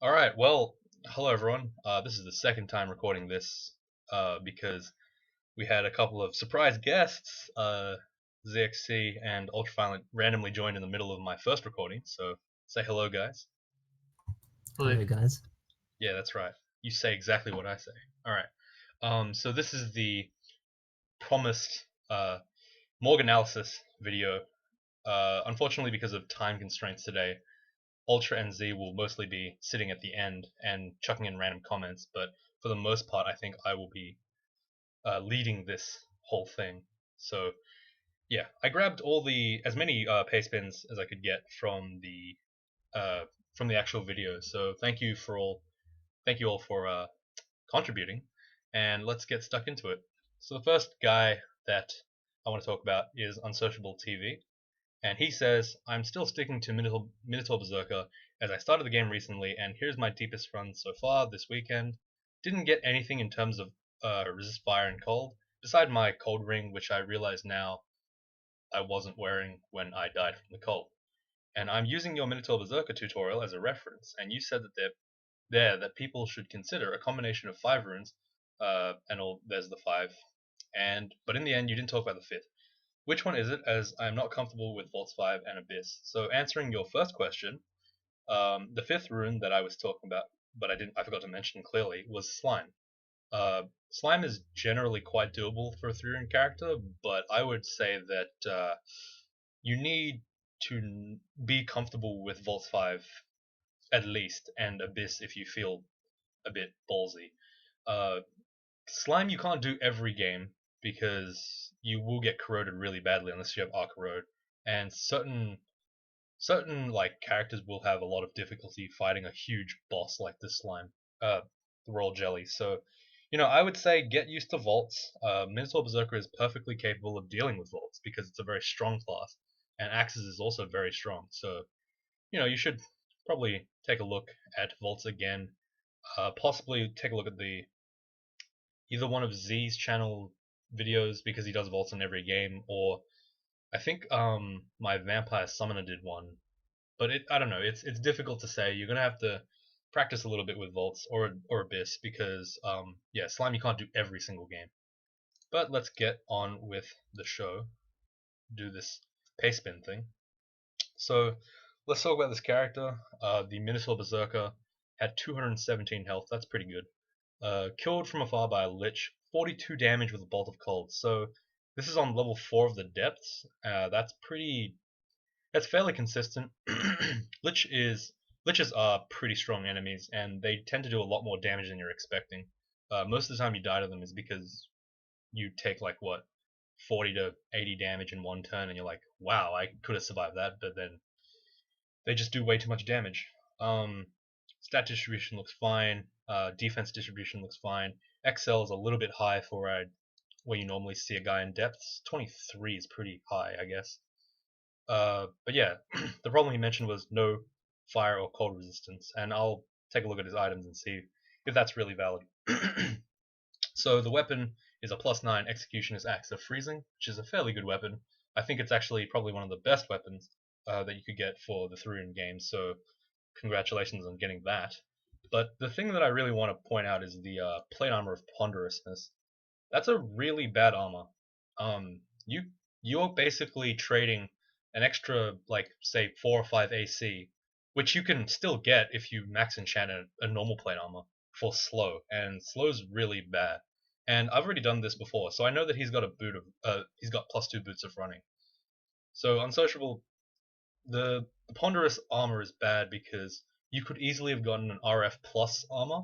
Alright, well, hello everyone. This is the second time recording this because we had a couple of surprise guests. ZXC and Ultraviolent randomly joined in the middle of my first recording, so say hello, guys. Hello, Hi. guys. Yeah, that's right. You say exactly what I say. Alright, so this is the promised Morgue analysis video. Unfortunately, because of time constraints today, Ultra and Z will mostly be sitting at the end and chucking in random comments, but for the most part, I think I will be leading this whole thing. So yeah, I grabbed as many paste bins as I could get from the actual video. So thank you all for contributing, and let's get stuck into it. So the first guy that I want to talk about is Unsociable TV. And he says, I'm still sticking to Minotaur Berserker as I started the game recently, and here's my deepest run so far this weekend. Didn't get anything in terms of resist fire and cold, beside my cold ring, which I realize now I wasn't wearing when I died from the cold. And I'm using your Minotaur Berserker tutorial as a reference, and you said that people should consider a combination of 5 runes, there's the 5, but in the end you didn't talk about the fifth. Which one is it, as I am not comfortable with Vaults 5 and Abyss? So answering your first question, the fifth rune that I was talking about, but I forgot to mention clearly, was Slime. Slime is generally quite doable for a 3 rune character, but I would say that you need to be comfortable with Vaults 5 at least, and Abyss if you feel a bit ballsy. Uh, Slime you can't do every game because you will get corroded really badly unless you have Arc Corrode, and certain like characters will have a lot of difficulty fighting a huge boss like this slime, the Royal Jelly. So, I would say get used to vaults. Minotaur Berserker is perfectly capable of dealing with vaults because it's a very strong class, and Axes is also very strong. So, you should probably take a look at vaults again. Possibly take a look at the either one of Z's channel videos because he does vaults in every game, or I think my Vampire Summoner did one, but I don't know. It's difficult to say. You're gonna have to practice a little bit with vaults or Abyss because yeah, slime you can't do every single game. But let's get on with the show. Do this pace spin thing. So let's talk about this character. The Minotaur Berserker had 217 health. That's pretty good. Killed from afar by a Lich, 42 damage with a Bolt of Cold. So this is on level 4 of the depths. That's fairly consistent. Lich is Liches are pretty strong enemies, and they tend to do a lot more damage than you're expecting. Most of the time you die to them is because you take like what 40 to 80 damage in one turn, and you're like, wow, I could have survived that, but then they just do way too much damage. Stat distribution looks fine. Defense distribution looks fine. XL is a little bit high for where you normally see a guy in depths. 23 is pretty high, I guess. But yeah, the problem he mentioned was no fire or cold resistance, and I'll take a look at his items and see if that's really valid. So the weapon is a +9 Executioner's Axe of Freezing, which is a fairly good weapon. I think it's actually probably one of the best weapons that you could get for the 3 game, so congratulations on getting that. But the thing that I really want to point out is the plate armor of Ponderousness. That's a really bad armor. You're basically trading an extra, like, say 4 or 5 AC, which you can still get if you max enchant a normal plate armor for slow, and slow's really bad. And I've already done this before, so I know that he's got he's got +2 boots of running. So unsociable, the ponderous armor is bad because you could easily have gotten an RF plus armor,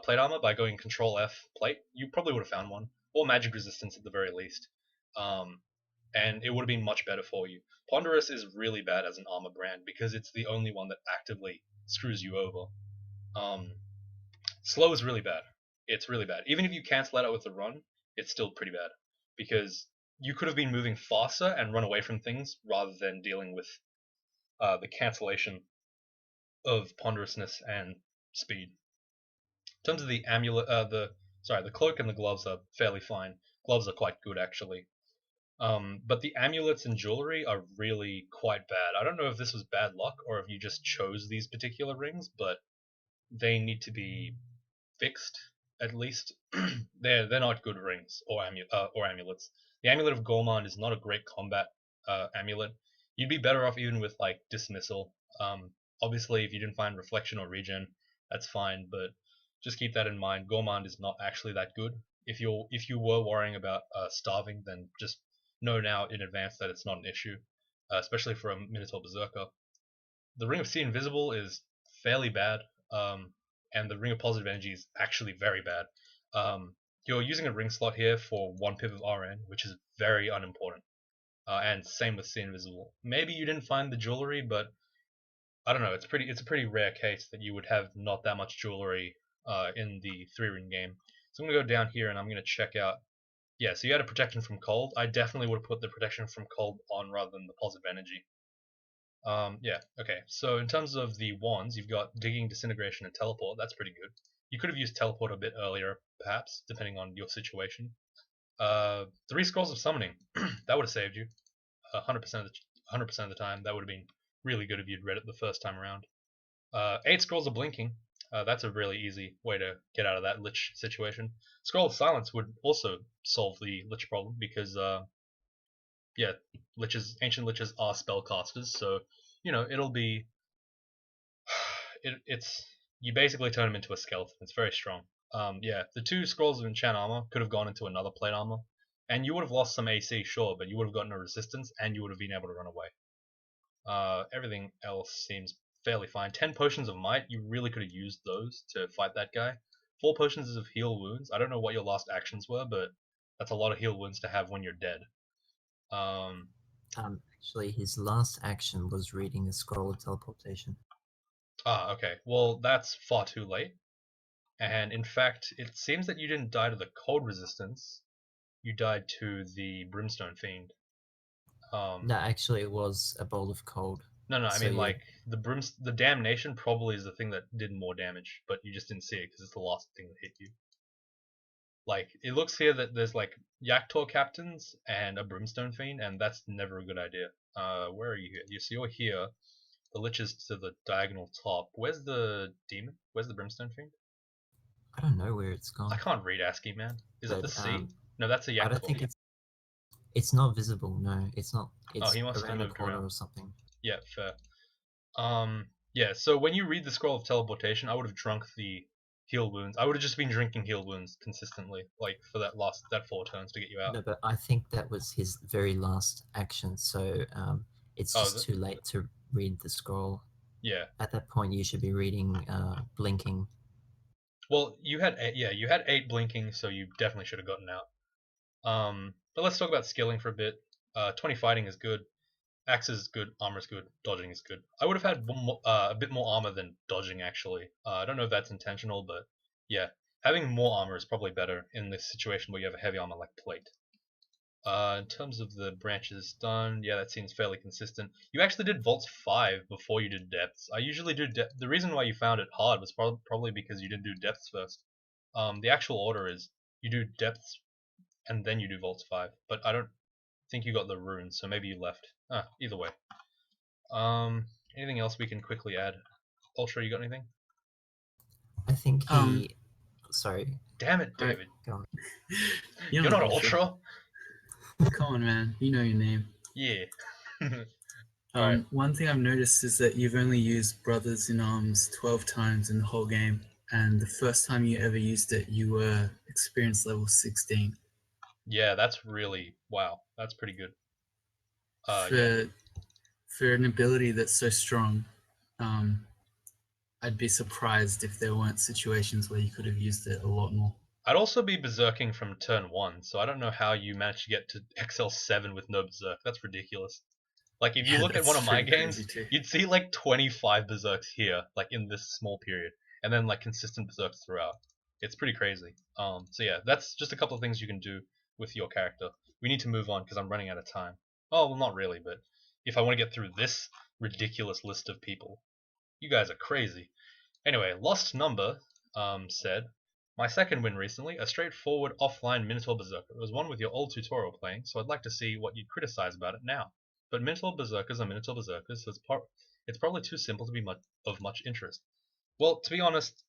plate armor by going Control F plate. You probably would have found one, or magic resistance at the very least. Um, and it would have been much better for you. Ponderous is really bad as an armor brand because it's the only one that actively screws you over. Um, Slow is really bad. It's really bad. Even if you cancel that out with the run, it's still pretty bad because you could have been moving faster and run away from things rather than dealing with the cancellation of ponderousness and speed. In terms of the amulet, the cloak and the gloves are fairly fine. Gloves are quite good actually. But the amulets and jewelry are really quite bad. I don't know if this was bad luck or if you just chose these particular rings, but they need to be fixed at least. They're not good rings or amulets. The amulet of Gormand is not a great combat amulet. You'd be better off even with like dismissal. Obviously, if you didn't find reflection or regen, that's fine, but just keep that in mind. Gormand is not actually that good. If you were worrying about starving, then just know now in advance that it's not an issue, especially for a Minotaur Berserker. The Ring of Sea Invisible is fairly bad, and the Ring of Positive Energy is actually very bad. You're using a ring slot here for 1 pip of RN, which is very unimportant. And same with Sea Invisible. Maybe you didn't find the jewelry, but I don't know. It's a pretty rare case that you would have not that much jewelry in the 3-ring game. So I'm gonna go down here and I'm gonna check out. Yeah, so you had a protection from cold. I definitely would have put the protection from cold on rather than the positive energy. Yeah, okay. So in terms of the wands, you've got Digging, Disintegration, and Teleport. That's pretty good. You could have used Teleport a bit earlier, perhaps, depending on your situation. 3 Scrolls of Summoning. That would have saved you 100% of the time. That would have been really good if you'd read it the first time around. 8 Scrolls of Blinking. That's a really easy way to get out of that Lich situation. Scroll of Silence would also solve the Lich problem because yeah, ancient liches are spellcasters, so it'll be it's you basically turn them into a skeleton. It's very strong. Yeah, the 2 scrolls of enchant armor could have gone into another plate armor, and you would have lost some AC, sure, but you would have gotten a resistance, and you would have been able to run away. Everything else seems fairly fine. 10 potions of might, you really could have used those to fight that guy. 4 potions of heal wounds. I don't know what your last actions were, but that's a lot of heal wounds to have when you're dead. Actually, his last action was reading the scroll of teleportation. Okay. Well, that's far too late. And in fact, it seems that you didn't die to the cold resistance. You died to the Brimstone Fiend. No, actually, it was a bolt of cold. No, I So, mean yeah. like the Damnation probably is the thing that did more damage, but you just didn't see it because it's the last thing that hit you. Like it looks here that there's like Yaktor captains and a Brimstone Fiend, and that's never a good idea. Where are you here? You see, you're here. The Lich is to the diagonal top. Where's the demon? Where's the Brimstone Fiend? I don't know where it's I gone. can't read ASCII, man. Is it the C? No, that's a I don't Yaktor. think it's not visible. No, it's not. It's he must have around the moved corner around. or something. Yeah, fair. Yeah. So when you read the Scroll of Teleportation, I would have drunk the heal wounds. I would have just been drinking heal wounds consistently, like for that 4 turns to get you out. No, but I think that was his very last action. So it's just too late to read the scroll. Yeah. At that point, you should be reading Blinking. Well, you had 8 blinking, so you definitely should have gotten out. But let's talk about skilling for a bit. 20 fighting is good. Axe is good. Armor is good. Dodging is good. I would have had a bit more armor than dodging actually. I don't know if that's intentional, but yeah, having more armor is probably better in this situation where you have a heavy armor like plate. In terms of the branches done, yeah, that seems fairly consistent. You actually did Vaults 5 before you did Depths. I usually do Depths. The reason why you found it hard was probably because you didn't do Depths first. The actual order is you do Depths and then you do Vaults 5. But I don't think you got the runes, so maybe you left. Either way. Anything else we can quickly add? Ultra, you got anything? I think he. Sorry. Damn it, David. Go on. You're not Ultra. Come on, man. You know your name. Yeah. Right. One thing I've noticed is that you've only used Brothers in Arms 12 times in the whole game, and the first time you ever used it, you were experience level 16. Yeah, that's really wow. That's pretty good. For an ability that's so strong, I'd be surprised if there weren't situations where you could have used it a lot more. I'd also be berserking from turn 1, so I don't know how you managed to get to XL 7 with no berserk. That's ridiculous. Like if you look at one of my games, you'd see like 25 berserks here, like in this small period, and then like consistent berserks throughout. It's pretty crazy. So yeah, that's just a couple of things you can do with your character. We need to move on because I'm running out of time. Oh, well, not really, but if I want to get through this ridiculous list of people, you guys are crazy. Anyway, Lost Number said, my second win recently, a straightforward offline Minotaur Berserker. It was one with your old tutorial playing, so I'd like to see what you'd criticize about it now. But Minotaur Berserkers are Minotaur Berserkers, so it's probably too simple to be of much interest. Well, to be honest,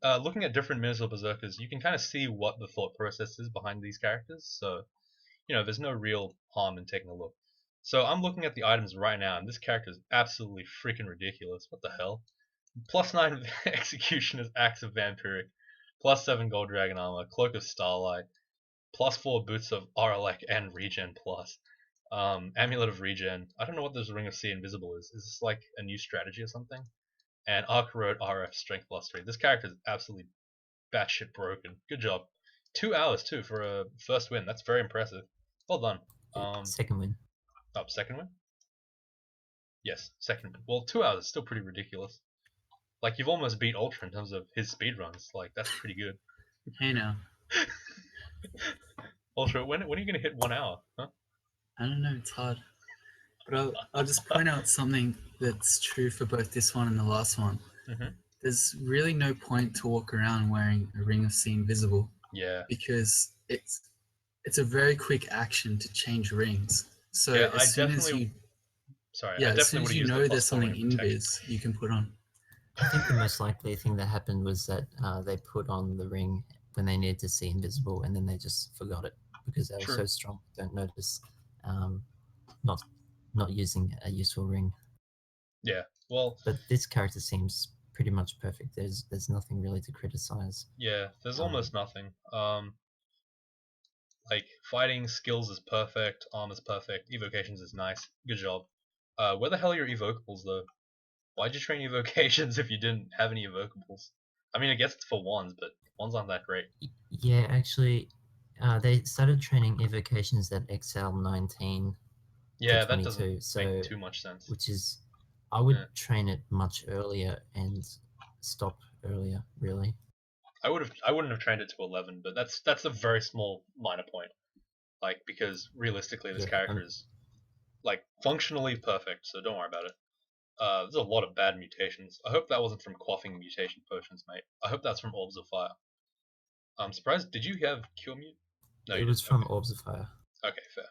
looking at different Minotaur Berserkers, you can kind of see what the thought process is behind these characters. So, there's no real harm in taking a look. So I'm looking at the items right now, and this character is absolutely freaking ridiculous. What the hell? +9 execution is Axe of Vampiric, +7 Gold Dragon Armor, Cloak of Starlight, +4 Boots of Aralek and Regen Plus. Amulet of Regen. I don't know what this Ring of Sea Invisible is. Is this like a new strategy or something? And Arc Road RF Strength +3. This character is absolutely batshit broken. Good job. 2 hours too for a first win. That's very impressive. Well done. Second win. Oh, second win? Yes, second win. Well, 2 hours is still pretty ridiculous. Like, you've almost beat Ultra in terms of his speed runs. Like, that's pretty good. Hey now. Ultra, when are you going to hit 1 hour? Huh? I don't know, it's hard. But I'll just point out something that's true for both this one and the last one. Mm-hmm. There's really no point to walk around wearing a Ring of Sea Invisible. Yeah. Because it's a very quick action to change rings. So yeah, as soon as you know there's something invis, you can put on. I think the most likely thing that happened was that they put on the ring when they needed to see invisible, and then they just forgot it because they were so strong. Don't notice not using a useful ring. Yeah, well, but this character seems pretty much perfect. There's nothing really to criticize. Yeah, there's almost nothing. Like, fighting skills is perfect, armor's perfect, evocations is nice. Good job. Where the hell are your evocables though? Why'd you train evocations if you didn't have any evocables? I mean, I guess it's for wands, but wands aren't that great. Yeah, actually, they started training evocations at XL 19 yeah, to 22, that doesn't so, make too much sense. Which is, I would train it much earlier and stop earlier, really. I wouldn't have trained it to 11, but that's a very small minor point. Like, because realistically, this character is like functionally perfect, so don't worry about it. There's a lot of bad mutations. I hope that wasn't from quaffing mutation potions, mate. I hope that's from Orbs of Fire. I'm surprised. Did you have Cure Mute? No, it was from Orbs of Fire. Okay, fair.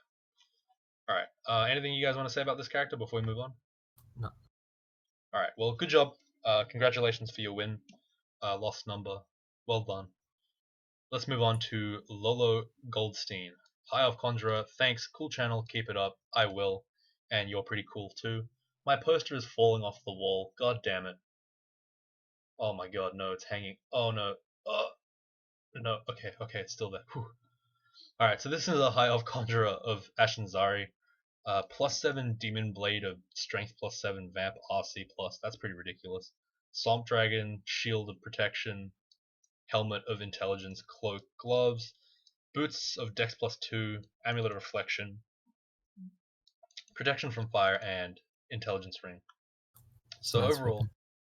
Alright, anything you guys want to say about this character before we move on? No. Alright, well, good job. Congratulations for your win. Lost number. Well done. Let's move on to Lolo Goldstein. Hi Elf Conjurer, thanks, cool channel, keep it up, I will. And you're pretty cool too. My poster is falling off the wall, god damn it. Oh my god, no, it's hanging. Oh no. Oh, no, okay, it's still there. Alright, so this is a High Elf Conjurer of Ashenzari. +7 Demon Blade of Strength +7 Vamp RC+. That's pretty ridiculous. Swamp Dragon, Shield of Protection, Helmet of Intelligence, Cloak, Gloves, Boots of Dex +2, Amulet of Reflection, Protection from Fire, and Intelligence Ring. So nice overall, weapon.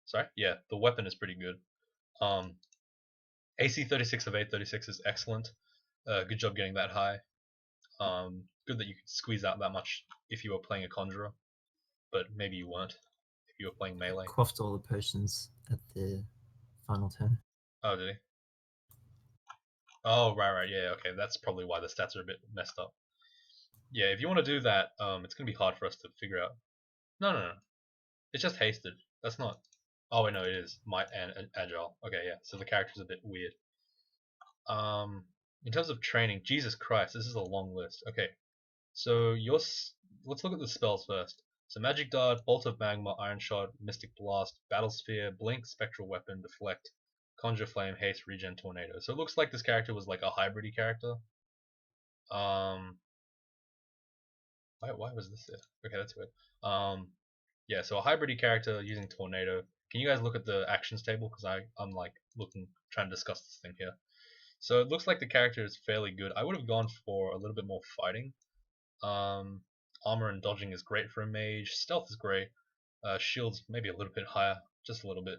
Sorry, yeah, the weapon is pretty good. AC 36 of 836 is excellent. Good job getting that high. Good that you could squeeze out that much if you were playing a Conjurer, but maybe you weren't if you were playing melee. Quaffed all the potions at the final turn. Oh, did he? Oh, right, yeah, okay, that's probably why the stats are a bit messed up. Yeah, if you want to do that, it's going to be hard for us to figure out. No. It's just hasted. That's not... Oh, wait, no, it is. Might and Agile. Okay, yeah, so the character's a bit weird. In terms of training, Jesus Christ, this is a long list. Okay, so let's look at the spells first. So Magic Dart, Bolt of Magma, Iron Shot, Mystic Blast, Battle Sphere, Blink, Spectral Weapon, Deflect, Conjure Flame, Haste, Regen, Tornado. So it looks like this character was like a hybrid-y character. Why was this there? Okay, that's weird. Yeah, so a hybrid-y character using Tornado. Can you guys look at the actions table? Because I'm like trying to discuss this thing here. So it looks like the character is fairly good. I would have gone for a little bit more fighting. Armor and dodging is great for a mage. Stealth is great. Shields maybe a little bit higher, just a little bit.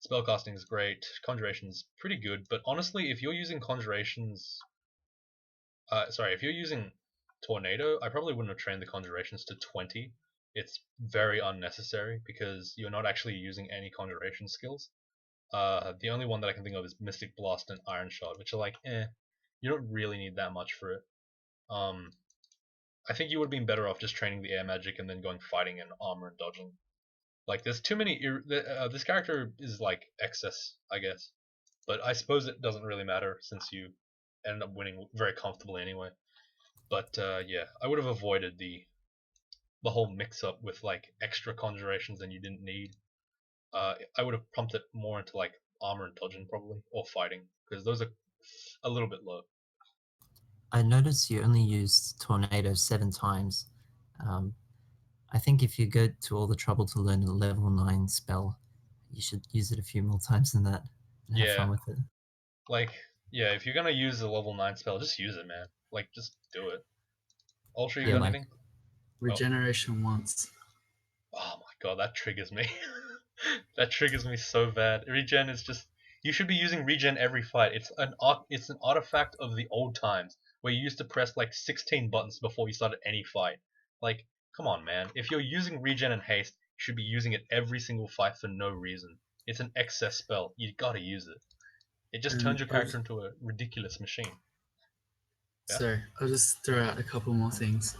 Spellcasting is great. Conjuration is pretty good, but honestly, if you're using conjurations, if you're using Tornado, I probably wouldn't have trained the conjurations to 20. It's very unnecessary because you're not actually using any conjuration skills. The only one that I can think of is Mystic Blast and Iron Shot, which are like, you don't really need that much for it. I think you would have been better off just training the air magic and then going fighting and armor and dodging. Like, there's too many. This character is like excess, I guess. But I suppose it doesn't really matter since you end up winning very comfortably anyway. But yeah, I would have avoided the whole mix-up with like extra conjurations than you didn't need. I would have pumped it more into like armor and dodging probably, or fighting, because those are a little bit low. I noticed you only used Tornado 7 times. I think if you go to all the trouble to learn a level 9 spell, you should use it a few more times than that and have fun with it. Like, yeah, if you're gonna use a level 9 spell, just use it, man. Like, just do it. Ultra, you got anything? Regeneration once. Oh my god, that triggers me. That triggers me so bad. Regen is just, you should be using regen every fight. It's an artifact of the old times where you used to press like 16 buttons before you started any fight. Like, come on, man. If you're using regen and haste, you should be using it every single fight for no reason. It's an excess spell. You gotta use it. It just turns your character into a ridiculous machine. Yeah? So I'll just throw out a couple more things.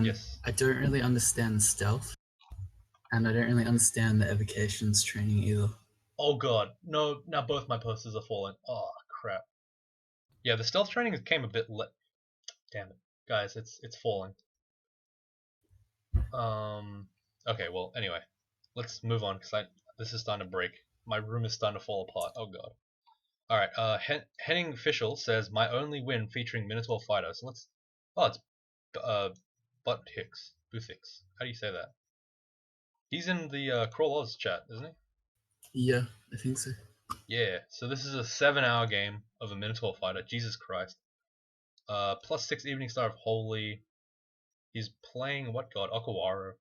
Yes. I don't really understand stealth, and I don't really understand the evocations training either. Oh god, no! Now both my posters are falling. Oh crap. Yeah, the stealth training came a bit late. Damn it, guys, it's falling. Okay, well, anyway, let's move on because this is starting to break. My room is starting to fall apart. Oh god. All right. Henning Fischel says my only win featuring Minotaur Fighter. So let's. Oh, it's Butt Hicks. Boothix. How do you say that? He's in the Crawl Oz chat, isn't he? Yeah, I think so. Yeah. So this is a 7-hour game of a Minotaur Fighter. Jesus Christ. +6 Evening Star of Holy. He's playing what god? Okawara.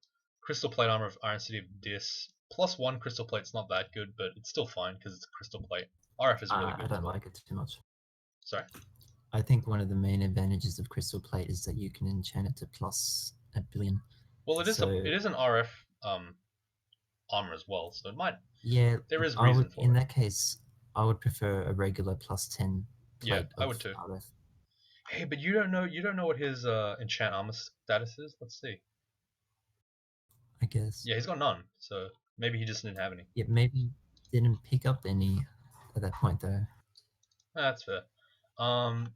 Crystal Plate Armor of Iron City of Dis. +1 Crystal Plate's not that good, but it's still fine because it's a Crystal Plate. RF is really good. I don't like it too much. Sorry. I think one of the main advantages of Crystal Plate is that you can enchant it to +1 billion. Well, it is an RF armor as well, so it might. Yeah, there is reason for in it. that case, I would prefer a regular +10 plate. Yeah, I would too. RF. Hey, but you don't know what his enchant armor status is. Let's see. I guess. Yeah, he's got none, so maybe he just didn't have any. Yeah, maybe didn't pick up any at that point though. That's fair.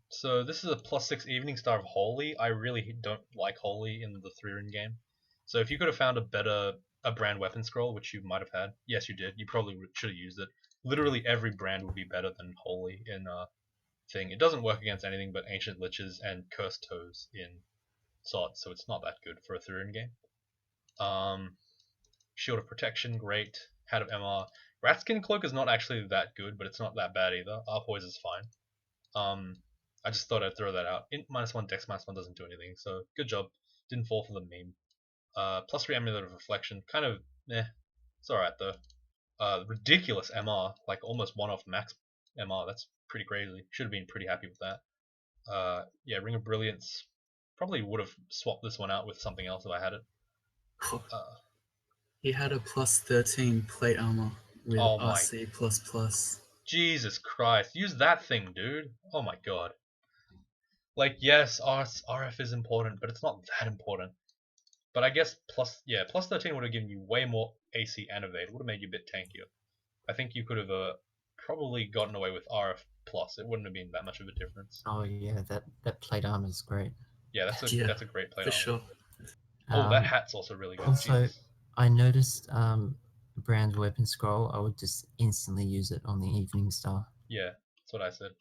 So this is a +6 Evening Star of Holy. I really don't like Holy in the 3-ring game. So if you could have found a brand weapon scroll, which you might have had, yes you did. You probably should have used it. Literally every brand would be better than Holy in thing. It doesn't work against anything but Ancient Liches and Cursed Toes in Sot, so it's not that good for a 3-ring game. Shield of Protection, great. Hat of MR. Ratskin Cloak is not actually that good, but it's not that bad either. Arpoise is fine. I just thought I'd throw that out. Int -1, Dex -1 doesn't do anything, so good job. Didn't fall for the meme. +3 Amulet of Reflection, kind of, it's alright though. Ridiculous MR, like almost 1 off max MR, that's pretty crazy. Should have been pretty happy with that. Yeah, Ring of Brilliance, probably would have swapped this one out with something else if I had it. He had a +13 plate armor with RC++. Jesus Christ, use that thing, dude. Oh my god. Like, yes, RF is important, but it's not that important. But I guess +13 would have given you way more AC and evade. It would have made you a bit tankier. I think you could have probably gotten away with RF+. It wouldn't have been that much of a difference. Oh yeah, that plate armor is great. Yeah, that's a great plate armor. Sure. Oh, that hat's also really good. Also, Jesus. I noticed brand weapon scroll. I would just instantly use it on the Evening Star. Yeah, that's what I said.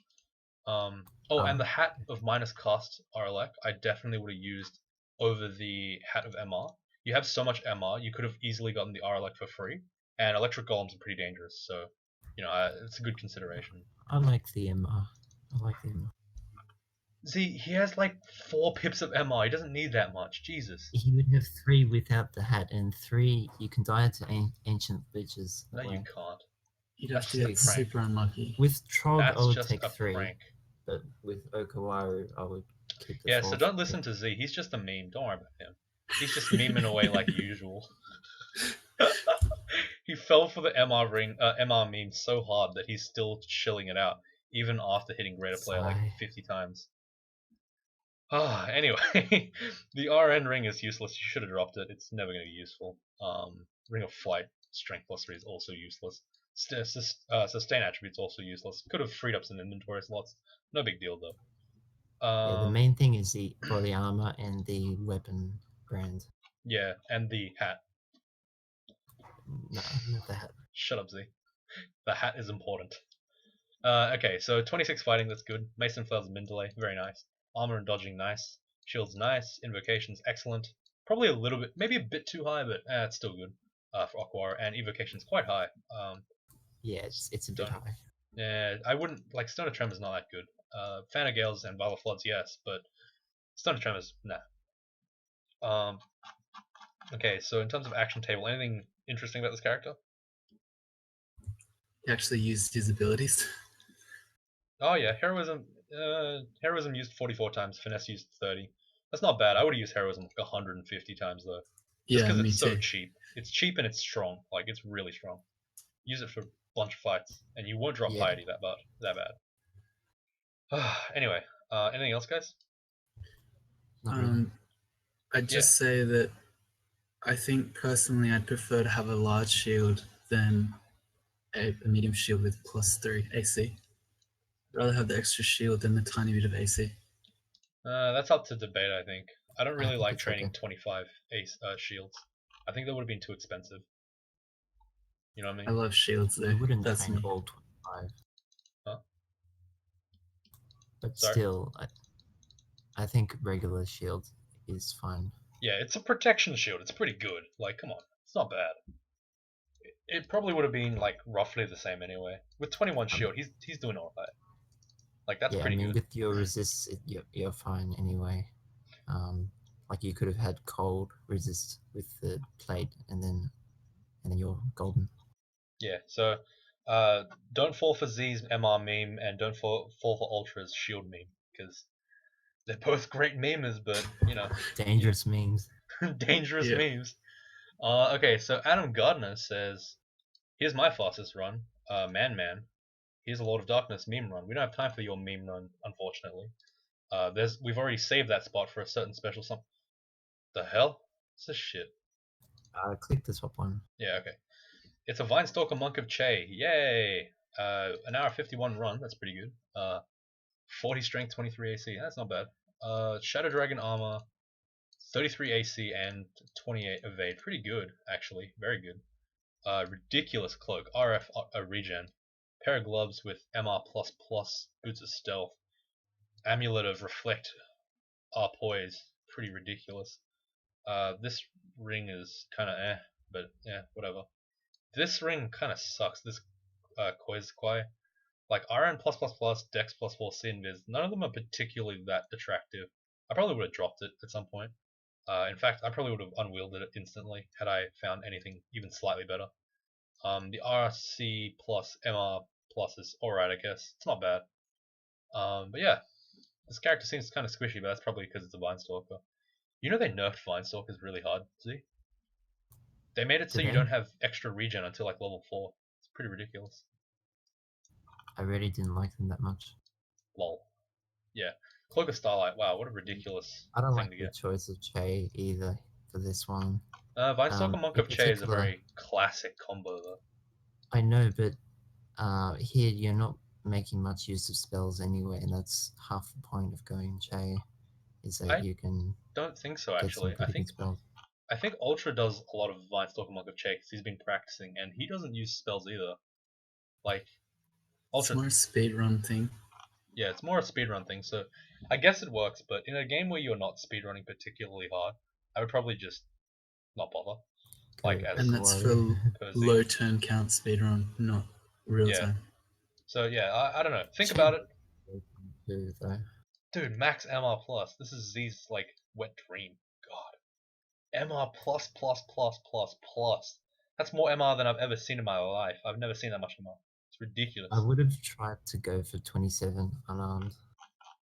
And the hat of minus cost Arlek, I definitely would have used over the hat of MR. You have so much MR, you could have easily gotten the Arlek for free, and electric golems are pretty dangerous, so it's a good consideration. I like the MR. See, he has like 4 pips of MR. He doesn't need that much. Jesus. He would have 3 without the hat, and 3 you can die to Ancient Liches. No, you can't. You'd have to get super unlucky. With Trog, I would take 3. Prank. But with Okawaru, I would keep the 4. So don't listen to Z. He's just a meme. Don't worry about him. He's just memeing away like usual. He fell for the MR meme so hard that he's still chilling it out, even after hitting Greater Player like 50 times. Anyway, the RN ring is useless. You should have dropped it. It's never going to be useful. Ring of Flight. strength +3 is also useless. Sustain attribute's also useless. Could have freed up some inventory slots. No big deal though. Yeah, the main thing is the body armor and the weapon brand. Yeah, and the hat. No, not the hat. Shut up, Z. The hat is important. Okay, so 26 fighting, that's good. Mason Flail's min delay, very nice. Armor and dodging, nice. Shield's nice. Invocation's excellent. Probably a little bit, maybe a bit too high, but it's still good for Aquara. And Evocation's quite high. Yeah, it's a bit high. Yeah, I wouldn't like Stone of Tremor's not that good. Fan of Gales and Valor Floods, yes, but Stone of Tremor's, nah. Okay, so in terms of action table, anything interesting about this character? He actually used his abilities. Oh yeah, heroism. Heroism used 44 times. Finesse used 30. That's not bad. I would have used heroism like 150 times though. Just because it's so cheap. It's cheap and it's strong. Like it's really strong. Use it for a bunch of fights, and you won't drop piety that bad. Anyway, anything else, guys? I'd just say that I think personally I'd prefer to have a large shield than a medium shield with +3 AC. I'd rather have the extra shield than the tiny bit of AC. That's up to debate, I think. I don't really like training 25 shields. I think that would have been too expensive. You know what I mean? I love shields though. I wouldn't train all 25. Huh? But still, I think regular shield is fine. Yeah, it's a protection shield. It's pretty good. Like, come on. It's not bad. It probably would have been like roughly the same anyway. With 21 shield, he's doing all right. Like that's pretty good. With your resist, you're fine anyway. Like you could have had cold resist with the plate, and then you're golden. Yeah. So, don't fall for Z's MR meme, and don't fall for Ultra's shield meme, because they're both great memers, but you know, dangerous memes. Dangerous memes. Okay, so Adam Gardner says, "Here's my fastest run, Man. Here's a Lord of Darkness meme run. We don't have time for your meme run, unfortunately. We've already saved that spot for a certain special something. The hell? What's this shit? Click the top one. Yeah, okay. It's a Vinestalker Monk of Che. Yay! An hour 51 run. That's pretty good. 40 strength, 23 AC. That's not bad. Shadow Dragon armor, 33 AC and 28 evade. Pretty good, actually. Very good. Ridiculous cloak. RF regen. Pair of gloves with MR++, boots of stealth. Amulet of reflect, poise. Pretty ridiculous. This ring is kind of but yeah, whatever. This ring kind of sucks. This Quai. Like RN++, Dex +4, Sinviz, none of them are particularly that attractive. I probably would have dropped it at some point. In fact, I probably would have unwielded it instantly had I found anything even slightly better. The RC plus MR plus is alright, I guess. It's not bad. But yeah, this character seems kind of squishy, but that's probably because it's a Vinestalker. You know they nerfed Vinestalkers really hard, see? They made it so you don't have extra regen until like level 4. It's pretty ridiculous. I really didn't like them that much. Lol. Yeah. Cloak of Starlight, wow, what a ridiculous I don't thing like to the get. choice of Che either for this one. Vinestalker Monk of Che is a very classic combo though. I know, but here you're not making much use of spells anyway, and that's half the point of going Che, is that you can don't think so actually. I think Ultra does a lot of Vinestalker Monk of Che because he's been practicing, and he doesn't use spells either. Like Ultra, it's more a speedrun thing. Yeah, it's more a speedrun thing, so I guess it works, but in a game where you're not speedrunning particularly hard, I would probably just not bother. Like, and that's for low turn count speedrun, not real time. So yeah, I don't know. Think about it. Dude, max MR plus. This is Z's like wet dream. God. MR plus plus plus plus plus. That's more MR than I've ever seen in my life. I've never seen that much MR. It's ridiculous. I would have tried to go for 27 unarmed.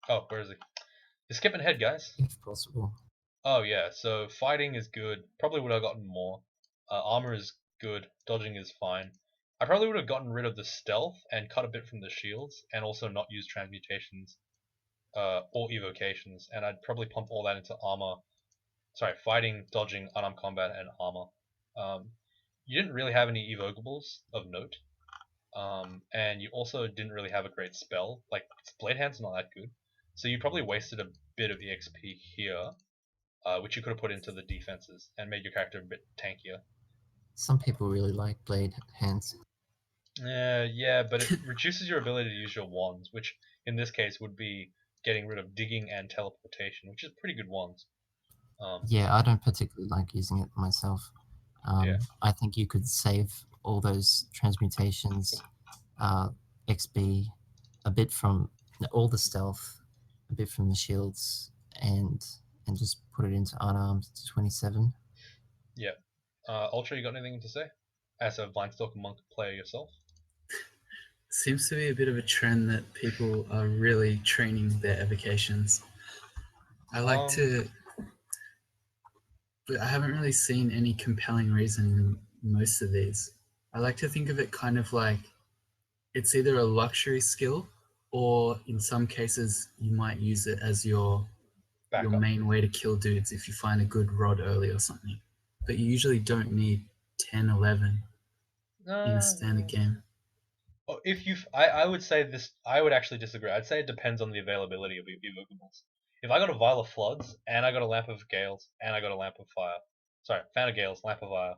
Oh, where is he? You're skipping ahead, guys. If possible. Oh yeah, so fighting is good. Probably would have gotten more. Armor is good. Dodging is fine. I probably would have gotten rid of the stealth and cut a bit from the shields, and also not use transmutations or evocations, and I'd probably pump all that into armor. Sorry, fighting, dodging, unarmed combat, and armor. you didn't really have any evocables of note. And you also didn't really have a great spell. Like, Blade Hand's not that good. So you probably wasted a bit of EXP here, which you could have put into the defenses and made your character a bit tankier. Some people really like blade hands. Yeah, but it reduces your ability to use your wands, which in this case would be getting rid of digging and teleportation, which is pretty good wands. Yeah, I don't particularly like using it myself. Yeah. I think you could save all those transmutations, XP, a bit from all the stealth, a bit from the shields, and just put it into unarmed to 27. Yeah. Ultra, you got anything to say? As a Blindstalker monk player yourself? Seems to be a bit of a trend that people are really training their evocations. I like to, but I haven't really seen any compelling reason in most of these. I like to think of it kind of like it's either a luxury skill, or in some cases you might use it as your Backup. main way to kill dudes if you find a good rod early or something. But you usually don't need 10, 11 in a standard game. If you, I would say this. I would actually disagree. I'd say it depends on the availability of evocables. If I got a Vial of Floods and I got a Lamp of Gales and I got a Lamp of Fire, sorry, Fan of Gales, Lamp of Fire,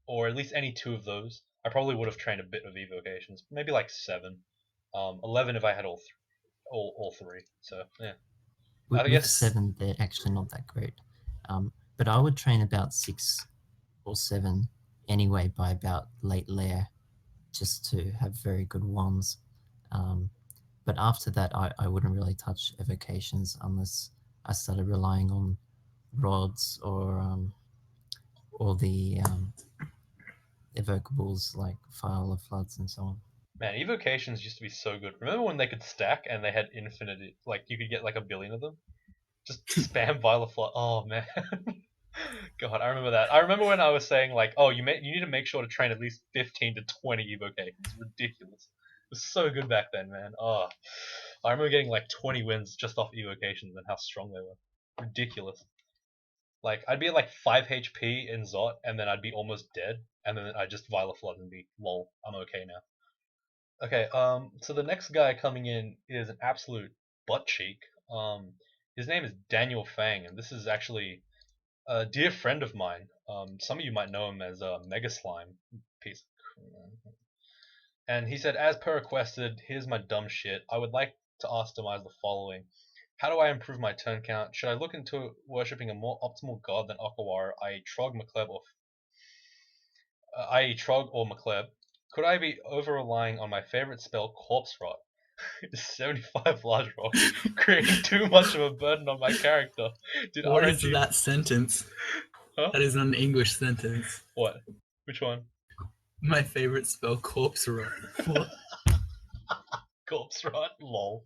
or at least any two of those, I probably would have trained a bit of evocations, maybe like 7, 11 if I had all three. So yeah, I With guess 7, they're actually not that great. But I would train about 6 or 7 anyway by about late layer, just to have very good wands. But after that, I wouldn't really touch evocations unless I started relying on rods or the evocables like File of Floods and so on. man, evocations used to be so good. Remember when they could stack and they had infinite, like you could get like a billion of them? Just spam Vial of Flood. Oh man. God, I remember that. I remember when I was saying like, oh, you need to make sure to train at least 15 to 20 evocations. It's ridiculous. It was so good back then, man. Oh, I remember getting like 20 wins just off evocations and how strong they were. Ridiculous. Like I'd be at like 5 HP in Zot and then I'd be almost dead and then I'd just Vial of Flood and be lol. I'm okay now. Okay, so the next guy coming in is an absolute butt cheek. His name is Daniel Fang, and this is actually a dear friend of mine. Some of you might know him as Mega Slime. Piece. And he said, as per requested, here's my dumb shit. I would like to ask Demise the following. How do I improve my turn count? Should I look into worshipping a more optimal god than Akawara, i.e. Trog, Macleb? Could I be over-relying on my favorite spell, Corpse Rot? 75 large rocks, creating too much of a burden on my character. What is that sentence? Huh? That is not an English sentence. What? Which one? My favorite spell, Corpse Rot. What? Corpse Rot? Lol.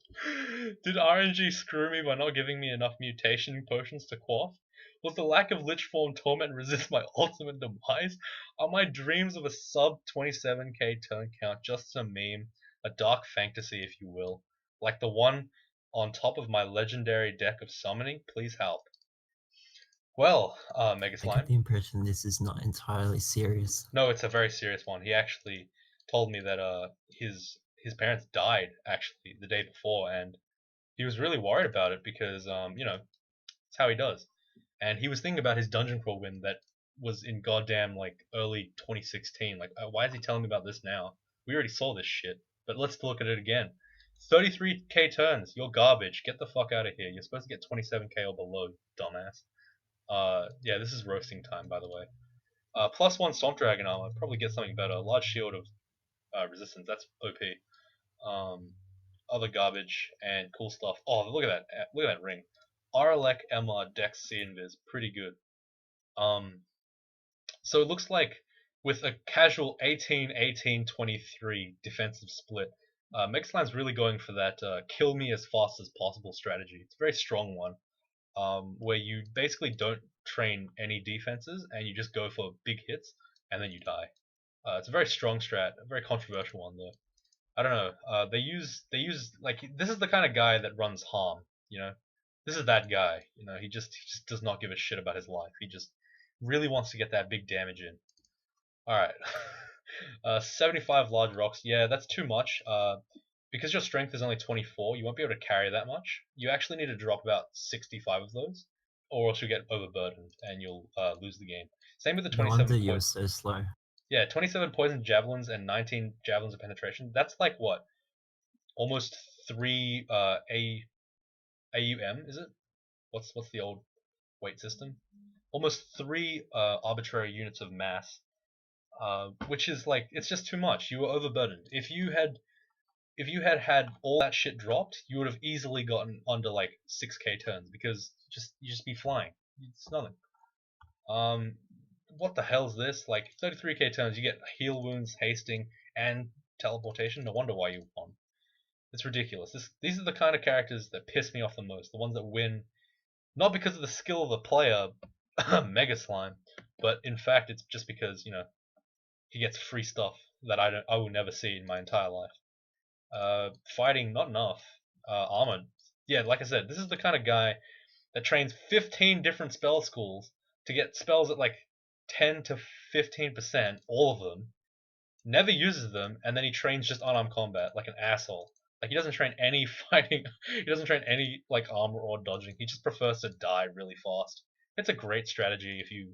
Did RNG screw me by not giving me enough mutation potions to quaff? Was the lack of Lich Form Torment resist my ultimate demise? Are my dreams of a sub 27k turn count just a meme? A dark fantasy, if you will. Like the one on top of my legendary deck of summoning? Please help. Well, Mega I Slime. get the impression this is not entirely serious. No, it's a very serious one. He actually told me that his parents died actually the day before, and he was really worried about it because you know, it's how he does. And he was thinking about his dungeon crawl win that was in goddamn like early 2016. Like, why is he telling me about this now? We already saw this shit. But let's look at it again. 33k turns. You're garbage. Get the fuck out of here. You're supposed to get 27k or below, dumbass. Yeah, this is roasting time, by the way. +1 Swamp Dragon armor. Probably get something better. Large shield of resistance. That's OP. Other garbage and cool stuff. Oh, look at that! Look at that ring. RLEC MR Dex C Invis. Pretty good. So it looks like with a casual 18-18-23 defensive split, Mexline's really going for that kill me as fast as possible strategy. It's a very strong one, where you basically don't train any defenses and you just go for big hits and then you die. It's a very strong strat, a very controversial one though. I don't know. They use like, this is the kind of guy that runs harm. You know, this is that guy. You know, he just does not give a shit about his life. He just really wants to get that big damage in. Alright. 75 large rocks. Yeah, that's too much. Because your strength is only 24, you won't be able to carry that much. You actually need to drop about 65 of those, or else you'll get overburdened and you'll lose the game. Same with the No wonder 27 you were poison. so slow. Yeah, 27 poison javelins and 19 javelins of penetration. That's like what? Almost 3 AUM, is it? What's the old weight system? Almost 3 arbitrary units of mass. Which is like, it's just too much. You were overburdened. If you had all that shit dropped, you would have easily gotten under like 6k turns because you just be flying. It's nothing. What the hell's this? Like 33k turns, you get heal wounds, hasting, and teleportation. No wonder why you won. It's ridiculous. These are the kind of characters that piss me off the most. The ones that win, not because of the skill of the player, Mega Slime, but in fact it's just because he gets free stuff that I will never see in my entire life. Fighting, not enough. Armored, yeah, like I said, this is the kind of guy that trains 15 different spell schools to get spells at like 10 to 15%, all of them, never uses them, and then he trains just unarmed combat like an asshole. Like he doesn't train any fighting, he doesn't train any like armor or dodging. He just prefers to die really fast. It's a great strategy if you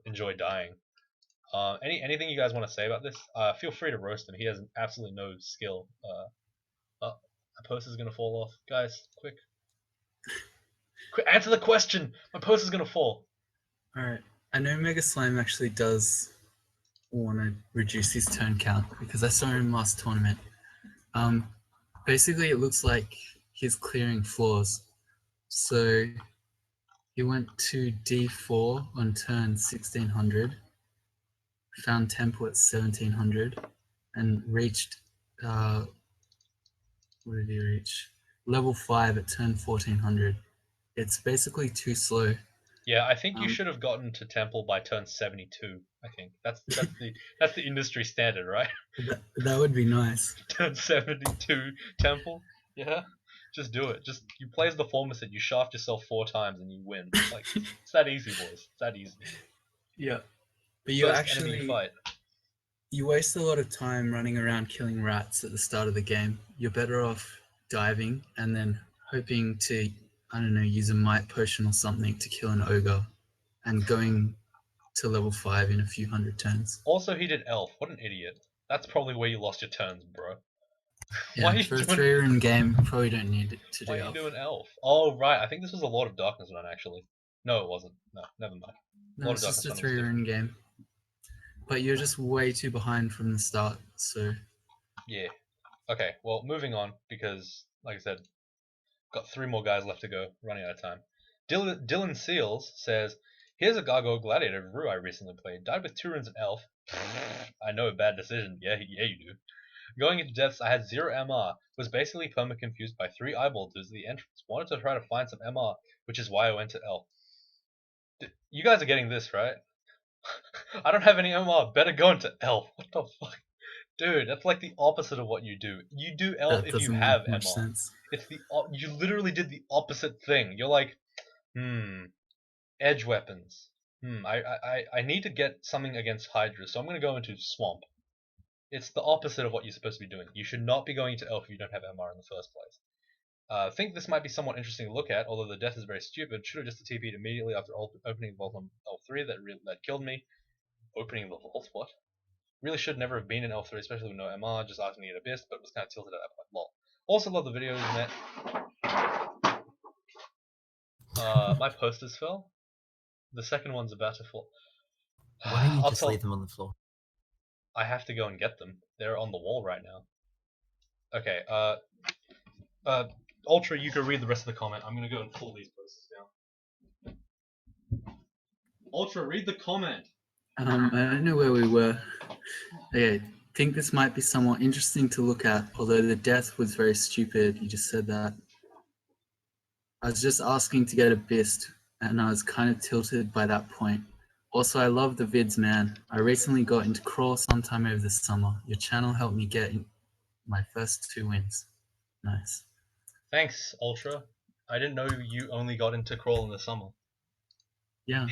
enjoy dying. Anything you guys want to say about this? Feel free to roast him. He has absolutely no skill. My poster's gonna fall off, guys. Quick, answer the question. My poster's gonna fall. Alright. I know Mega Slime actually does want to reduce his turn count because I saw him last tournament. Basically, it looks like he's clearing floors. So he went to D4 on turn 1600, found temple at 1700, and reached. What did he reach? Level 5 at turn 1400. It's basically too slow. Yeah, I think you should have gotten to temple by turn 72. I think that's the industry standard, right? That would be nice. Turn 72 temple. Yeah, just do it. Just you play as the Formicid, you shaft yourself 4 times and you win. Like it's that easy, boys. It's that easy. Yeah, but you First actually enemy fight. You waste a lot of time running around killing rats at the start of the game. You're better off diving and then hoping to, I don't know, use a might potion or something to kill an ogre and going to level 5 in a few hundred turns. Also, he did elf. What an idiot. That's probably where you lost your turns, bro. Yeah, for a 3-rune game, you probably don't need to do Why are you elf. doing elf? Oh, right. I think this was a Lord of Darkness run, actually. No, it wasn't. No, never mind. No, Lord it's of just a Darkness run was 3-rune game. But you're just way too behind from the start, so... Yeah. Okay, well, moving on, because, like I said, got 3 more guys left to go, running out of time. Dylan Seals says, here's a Gargoyle Gladiator Rue I recently played. Died with 2 runes of elf. I know, bad decision. Yeah, you do. Going into depths, I had 0 MR. Was basically perma-confused by 3 eyeball dudes at the entrance. Wanted to try to find some MR, which is why I went to elf. You guys are getting this, right? I don't have any MR. Better go into elf. What the fuck? Dude, that's like the opposite of what you do. You do elf That if you doesn't have make much MR. sense. It's you literally did the opposite thing. You're like, edge weapons. I need to get something against Hydra, so I'm gonna go into swamp. It's the opposite of what you're supposed to be doing. You should not be going to elf if you don't have MR in the first place. I think this might be somewhat interesting to look at, although the death is very stupid. Should have just TP'd immediately after opening the vault on L3 that killed me. Opening the vault? What? Really should never have been in L3, especially with no MR, just asked me to get Abyss, but was kind of tilted at that point. Lol. Also love the videos, Matt. My posters fell. The second one's about to fall. Why don't you just leave them on the floor? I have to go and get them. They're on the wall right now. Okay, Ultra, you can read the rest of the comment. I'm gonna go and pull these posters down. Ultra, read the comment. I don't know where we were. Okay, I think this might be somewhat interesting to look at, although the death was very stupid. You just said that. I was just asking to get a bist, and I was kind of tilted by that point. Also, I love the vids, man. I recently got into crawl sometime over the summer. Your channel helped me get my first 2 wins. Nice. Thanks, Ultra. I didn't know you only got into crawl in the summer. Yeah.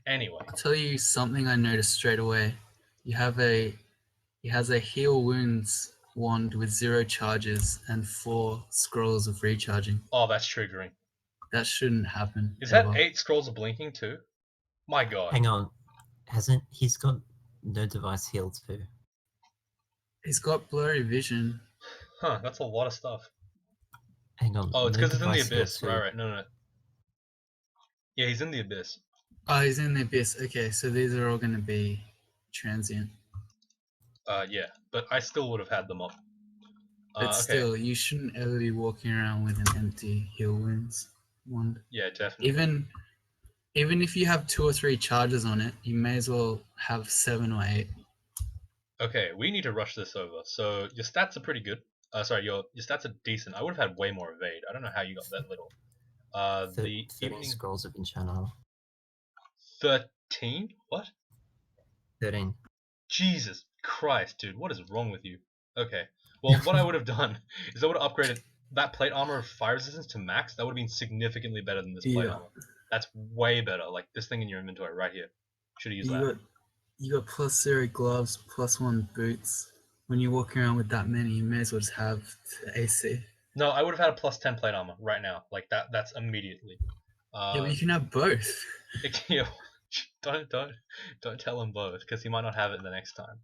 Anyway, I'll tell you something I noticed straight away. He has a heal wounds wand with 0 charges and 4 scrolls of recharging. oh, that's triggering. That shouldn't happen Is ever. that 8 scrolls of blinking too? My god. Hang on, he's got no device heal too? He's got blurry vision. Huh, that's a lot of stuff. Hang on, Oh, it's no because it's in the device heal abyss. too. Right. No. Yeah, he's in the abyss. Oh, he's in the abyss. Okay, so these are all going to be transient. Yeah, but I still would have had them up. But Okay. still, you shouldn't ever be walking around with an empty heal wounds wand. Yeah, definitely. Even if you have 2 or 3 charges on it, you may as well have 7 or 8. Okay, we need to rush this over. So your stats are pretty good. Sorry, your stats are decent. I would have had way more evade. I don't know how you got that little. The 13 evening scrolls of enchant armor. 13? What? 13. Jesus Christ, dude, what is wrong with you? Okay, well, what I would have done is I would have upgraded that plate armor of fire resistance to max. That would have been significantly better than this plate Yeah. armor. That's way better. Like this thing in your inventory right here. Should have used that. You got +0 gloves, +1 boots. When you're walking around with that many, you may as well just have the AC. No, I would have had a +10 plate armor right now. Like that. That's immediately. Yeah, but you can have both. Don't tell him both because he might not have it the next time.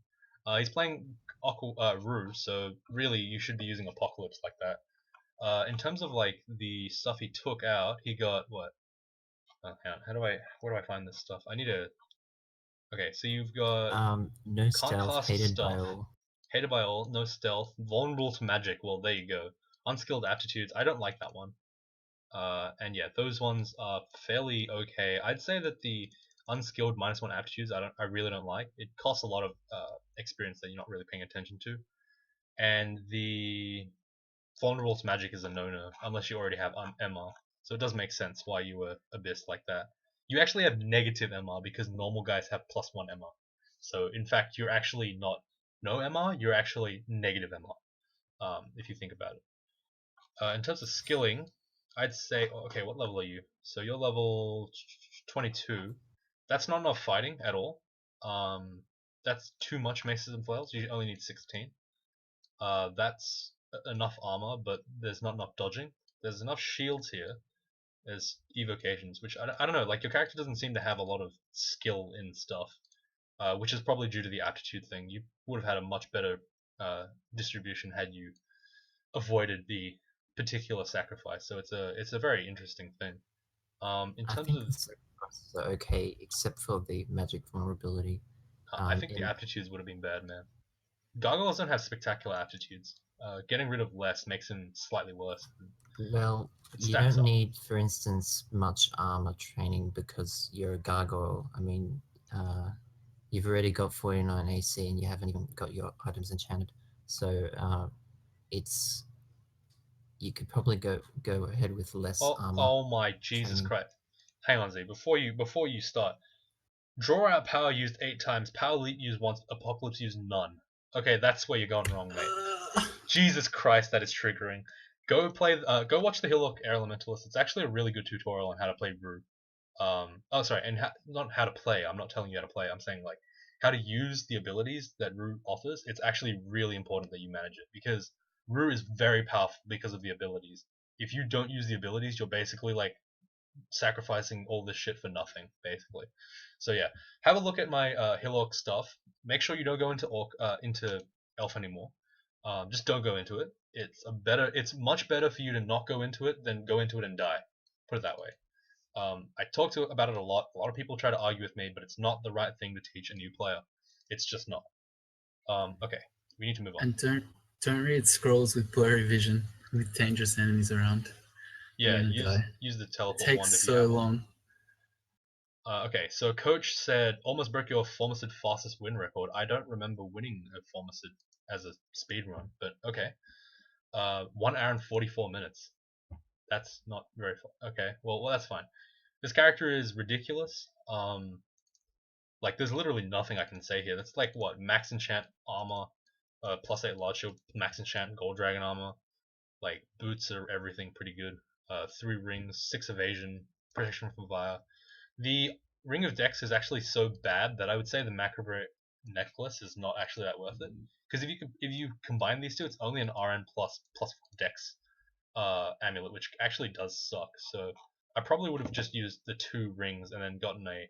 He's playing Rue, so really you should be using Apocalypse like that. In terms of like the stuff he took out, he got what? Oh, hang on. Where do I find this stuff? I need to. Okay, so you've got No can't stealth, cast hated by stealth. all. Hated by all, no stealth, vulnerable to magic. Well, there you go. Unskilled aptitudes. I don't like that one. And yeah, those ones are fairly okay. I'd say that the unskilled -1 aptitudes I really don't like. It costs a lot of experience that you're not really paying attention to. And the vulnerable to magic is a no-no unless you already have MR. So it does make sense why you were abyss like that. You actually have negative MR because normal guys have +1 MR. So in fact, you're actually not no MR. You're actually negative MR. If you think about it. In terms of skilling, I'd say, okay, what level are you? So you're level 22. That's not enough fighting at all. That's too much maces and flails. You only need 16. That's enough armor, but there's not enough dodging. There's enough shields here. There's evocations, which I don't know. Like your character doesn't seem to have a lot of skill in stuff, which is probably due to the aptitude thing. You would have had a much better distribution had you avoided the particular sacrifice. So it's a very interesting thing. In I terms think of, the sacrifices are okay, except for the magic vulnerability. I think the aptitudes would have been bad, man. Gargoyles don't have spectacular aptitudes. Getting rid of less makes him slightly worse. Well, you don't need, for instance, much armor training because you're a gargoyle. I mean, you've already got 49 AC and you haven't even got your items enchanted. So it's you could probably go ahead with less armor. Oh my Jesus Christ! Hang on, Z. Before you start, draw out power used 8 times. Power leap used once. Apocalypse used none. Okay, that's where you're going wrong, mate. Jesus Christ, that is triggering. Go watch the Hillock Air Elementalist. It's actually a really good tutorial on how to play Rue. Oh sorry, and not how to play. I'm not telling you how to play. I'm saying like how to use the abilities that Rue offers. It's actually really important that you manage it because Rue is very powerful because of the abilities. If you don't use the abilities, you're basically like sacrificing all this shit for nothing, basically. So yeah, have a look at my Hillock stuff. Make sure you don't go into Elf anymore. Just don't go into it. It's much better for you to not go into it than go into it and die. Put it that way. I talk about it a lot. A lot of people try to argue with me, but it's not the right thing to teach a new player. It's just not. Okay, we need to move on. And don't read scrolls with blurry vision with dangerous enemies around. Yeah, use the teleport wand. It takes so long. Okay, so coach said almost broke your Formicid fastest win record. I don't remember winning a Formicid as a speed run, but okay. 1 hour and 44 minutes. That's not very far. Okay, well that's fine. This character is ridiculous. Like there's literally nothing I can say here. That's like what max enchant armor, +8 large shield, max enchant gold dragon armor. Like boots are everything pretty good. 3 rings, 6 evasion, protection from fire. The Ring of Dex is actually so bad that I would say the Macabre necklace is not actually that worth it. Because if you combine these two, it's only an RN plus Dex amulet, which actually does suck. So I probably would have just used the 2 rings and then gotten a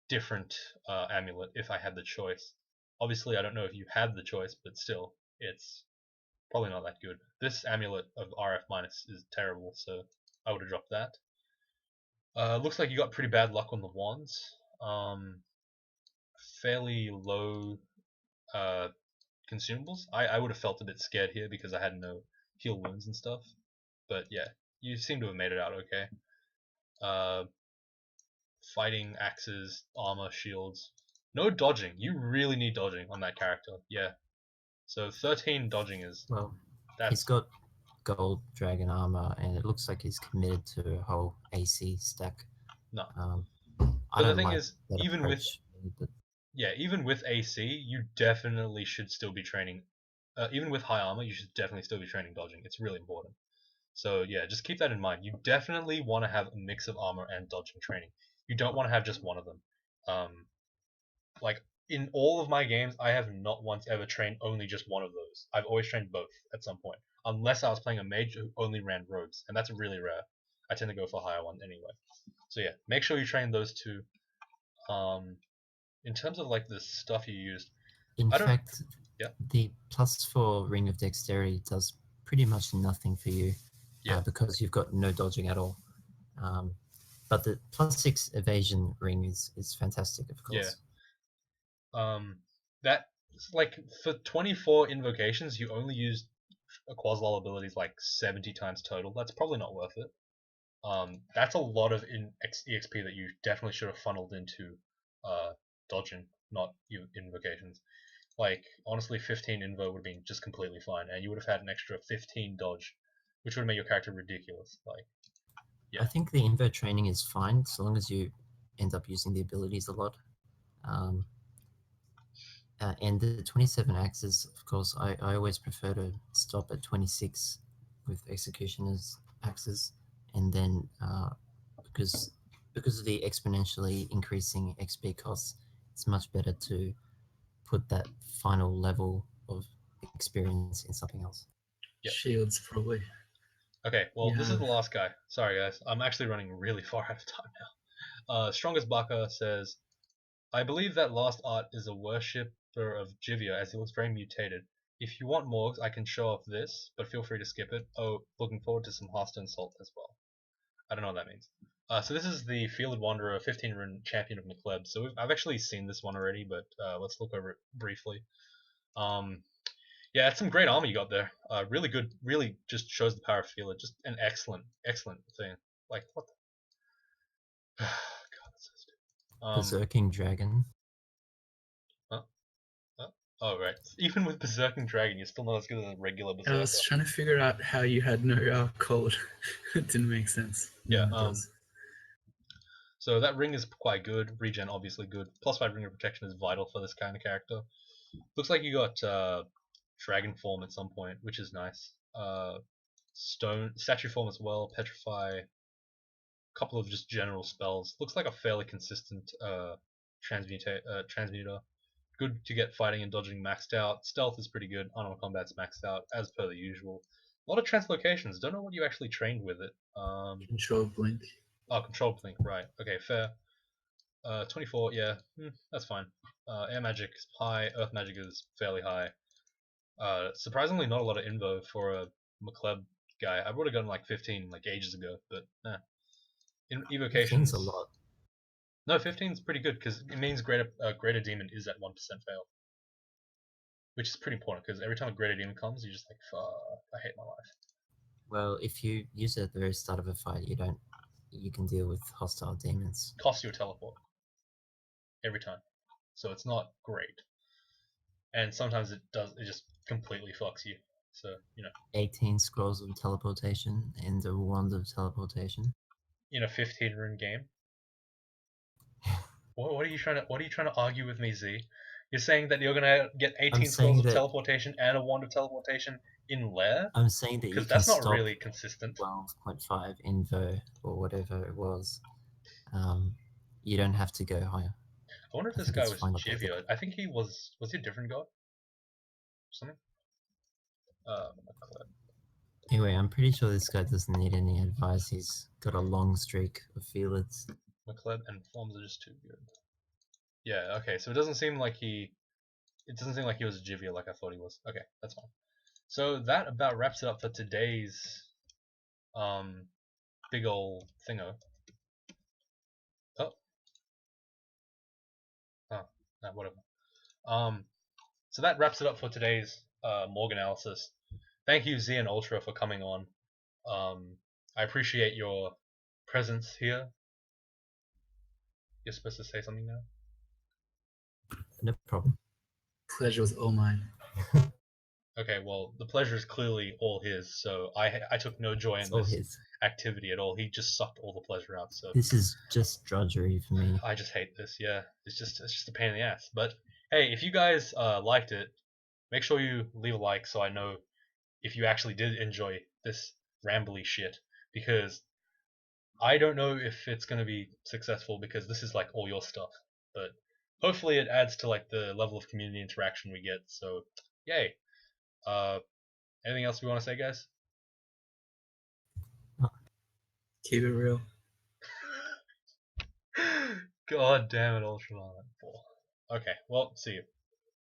different amulet if I had the choice. Obviously, I don't know if you had the choice, but still, it's probably not that good. This amulet of RF minus is terrible, so I would have dropped that. Looks like you got pretty bad luck on the wands. Fairly low consumables. I would have felt a bit scared here because I had no heal wounds and stuff. But yeah, you seem to have made it out okay. Fighting, axes, armor, shields. No dodging. You really need dodging on that character. Yeah. So 13 dodging is Well, that's he's got gold dragon armor, and it looks like he's committed to a whole AC stack. no. I But the don't thing like is, that even with approach, but even with AC, you definitely should still be training. Even with high armor, you should definitely still be training dodging. It's really important. So yeah, just keep that in mind. You definitely want to have a mix of armor and dodging training. You don't want to have just one of them. Like in all of my games, I have not once ever trained only just one of those. I've always trained both at some point, unless I was playing a mage who only ran rogues, and that's really rare. I tend to go for higher ones anyway. So yeah, make sure you train those two. In terms of like the stuff you used, in I don't. fact, Yeah. the +4 ring of dexterity does pretty much nothing for you, Yeah. because you've got no dodging at all. But the +6 evasion ring is fantastic, of course. That like for 24 invocations, you only used Quaslol abilities like 70 times total. That's probably not worth it. That's a lot of EXP that you definitely should have funneled into dodging, not invocations. Like honestly, 15 invo would have been just completely fine, and you would have had an extra 15 dodge, which would have made your character ridiculous. Like, yeah, I think the invo training is fine so long as you end up using the abilities a lot. And the 27 axes, of course, I always prefer to stop at 26 with executioner's axes, and then because of the exponentially increasing XP costs, it's much better to put that final level of experience in something else. Yep. Shields, probably. Okay, well, You this is have- the last guy. Sorry, guys. I'm actually running really far out of time now. Strongest Baka says, I believe that last art is a worshipper of Jivia as he looks very mutated. If you want Morgues, I can show off this, but feel free to skip it. Oh, looking forward to some Hearthstone Salt as well. I don't know what that means. So this is the Fielded Wanderer, 15 rune champion of McLeod. So I've actually seen this one already, but let's look over it briefly. Yeah, it's some great armor you got there. Really good. Really just shows the power of Feeler. Just an excellent thing. Like what? The... God, that's so stupid. Berserking Dragon. Oh right. Even with Berserking Dragon, you're still not as good as a regular Berserker. I was trying to figure out how you had no cold. It didn't make sense. Yeah. No, it does. So that ring is quite good. Regen obviously good. +5 ring of protection is vital for this kind of character. Looks like you got dragon form at some point, which is nice. Stone statue form as well. Petrify. Couple of just general spells. Looks like a fairly consistent transmuter. Good to get fighting and dodging maxed out. Stealth is pretty good. Unarmed combat's maxed out as per the usual. A lot of translocations. Don't know what you actually trained with it. Control blink. Oh, control blink. Right. Okay, fair. 24. Yeah, that's fine. Air magic is high. Earth magic is fairly high. Surprisingly, not a lot of invo for a McLeod guy. I would have gotten like 15 like ages ago, but in evocations. 15's a lot. No, 15 is pretty good because it means greater demon is at 1% fail, which is pretty important because every time a greater demon comes, you're just like, fuck, I hate my life. Well, if you use it at the very start of a fight, you can deal with hostile demons. Costs you a teleport every time, so it's not great. And sometimes it just completely fucks you. So 18 scrolls of teleportation and a wand of teleportation. In a 15 rune game. What are you trying to argue with me, Z? You're saying that you're gonna get 18 scrolls of teleportation and a wand of teleportation in Lair? I'm saying that because that's not really consistent. 12.5 invo or whatever it was. you don't have to go higher. I wonder if I this think guy it's was fine up there. Jivia. I think he was he a different god? Something? McLeod. Anyway, I'm pretty sure this guy doesn't need any advice. He's got a long streak of feelers. McLeod and forms are just too good. Yeah, okay, so it doesn't seem like he was a Jivia like I thought he was. Okay, that's fine. So that about wraps it up for today's big ol' thingo. Whatever. So that wraps it up for today's Morgue analysis. Thank you, Z and Ultra, for coming on. I appreciate your presence here. You're supposed to say something now? No problem. Pleasure was all mine. Okay, well, the pleasure is clearly all his, so I took no joy It's in all this his. activity at all. He just sucked all the pleasure out, so This is just drudgery for me. I just hate this, yeah. It's just a pain in the ass. But hey, if you guys liked it, make sure you leave a like so I know if you actually did enjoy this rambly shit, because I don't know if it's going to be successful because this is like all your stuff, but hopefully it adds to like the level of community interaction we get. So yay. Anything else we want to say, guys? Keep it real. God damn it, Ultraman. Okay, well, see you.